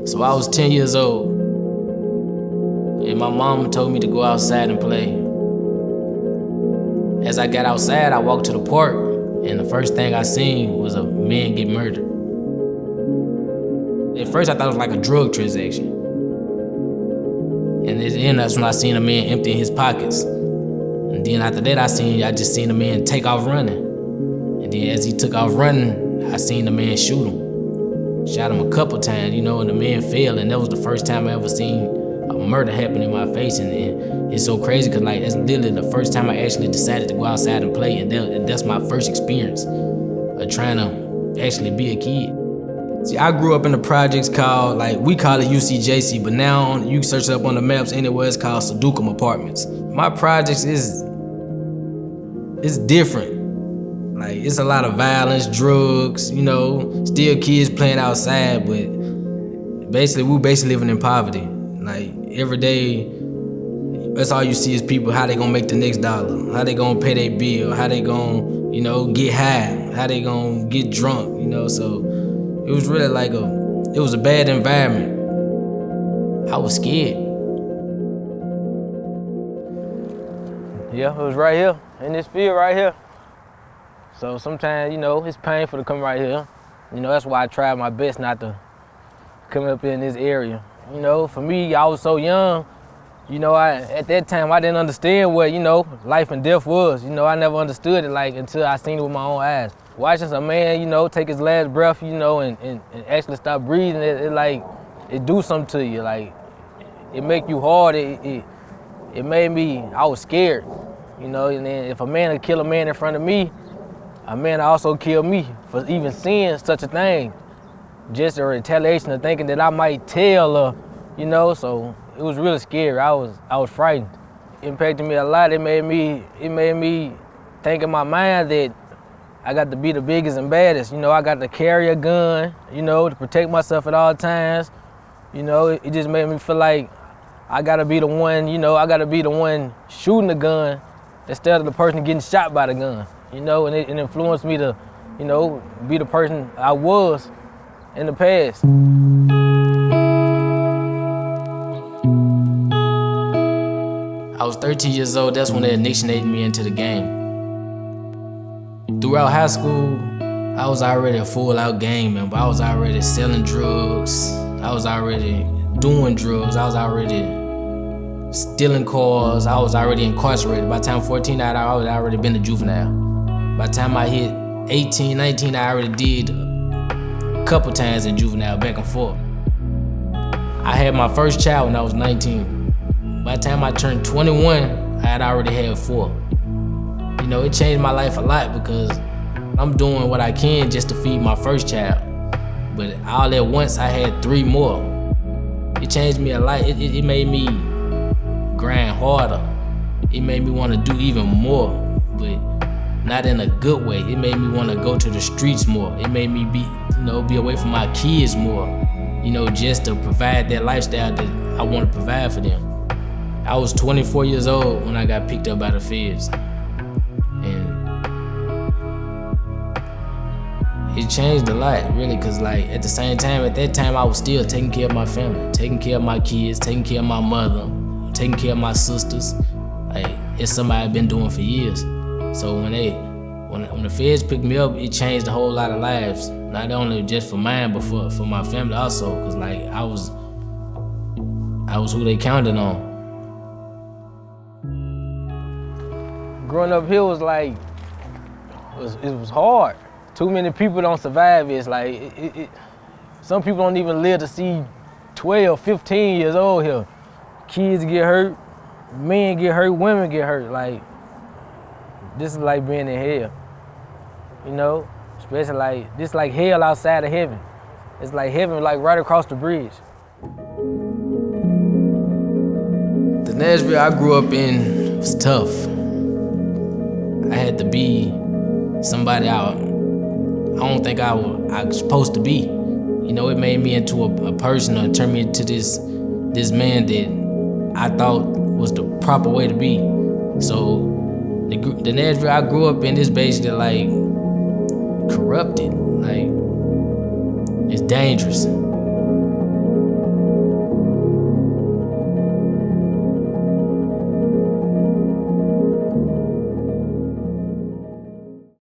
So I was 10 years old, and my mom told me to go outside and play. As I got outside, I walked to the park, and the first thing I seen was a man get murdered. At first, I thought it was like a drug transaction. And then that's when I seen a man emptying his pockets. And then after that, I just seen a man take off running. And then as he took off running, I seen the man shoot him. Shot him a couple times, and the man fell. And that was the first time I ever seen a murder happen in my face. And it's so crazy because that's literally the first time I actually decided to go outside and play. And that's my first experience of trying to actually be a kid. See, I grew up in the projects called, we call it Jessie, but now you search it up on the maps anywhere, it's called Sudokum Apartments. My projects it's different. It's a lot of violence, drugs, still kids playing outside, but we basically living in poverty. Every day, that's all you see is people, how they gonna make the next dollar, how they gonna pay their bill, how they gonna, get high, how they gonna get drunk, so it was really it was a bad environment. I was scared. Yeah, it was right here, in this field right here. So sometimes, it's painful to come right here. That's why I tried my best not to come up in this area. For me, I was so young, at that time I didn't understand what, life and death was. I never understood it until I seen it with my own eyes. Watching a man, take his last breath, and actually stop breathing, it do something to you. It make you hard. It made me, I was scared, and then if a man would kill a man in front of me, a man also kill me for even seeing such a thing. Just a retaliation of thinking that I might tell so it was really scary. I was frightened. It impacted me a lot. It made me think in my mind that I got to be the biggest and baddest. I got to carry a gun, to protect myself at all times. It just made me feel like I gotta be the one, I gotta be the one shooting the gun instead of the person getting shot by the gun. And it influenced me to, be the person I was in the past. I was 13 years old, that's when they initiated me into the game. Throughout high school, I was already a full-out gang member. I was already selling drugs. I was already doing drugs. I was already stealing cars. I was already incarcerated. By the time 14, I was already been a juvenile. By the time I hit 18, 19, I already did a couple times in juvenile, back and forth. I had my first child when I was 19. By the time I turned 21, I had already had 4. It changed my life a lot because I'm doing what I can just to feed my first child. But all at once, I had 3 more. It changed me a lot. It made me grind harder. It made me want to do even more, but not in a good way. It made me want to go to the streets more. It made me be away from my kids more, just to provide that lifestyle that I want to provide for them. I was 24 years old when I got picked up by the feds. It changed a lot, really, because at the same time, at that time, I was still taking care of my family, taking care of my kids, taking care of my mother, taking care of my sisters. It's something I've been doing for years. So when the feds picked me up, it changed a whole lot of lives, not only just for mine, but for my family also, because I was who they counted on. Growing up here was it was hard. Too many people don't survive. It's some people don't even live to see 12, 15 years old here. Kids get hurt, men get hurt, women get hurt. This is like being in hell, especially this like hell outside of heaven. It's like heaven right across the bridge. The Nashville I grew up in was tough. I had to be somebody I don't think I was supposed to be. It made me into a person, or turned me into this man that I thought was the proper way to be. So the Nashville I grew up in is basically corrupted. It's dangerous.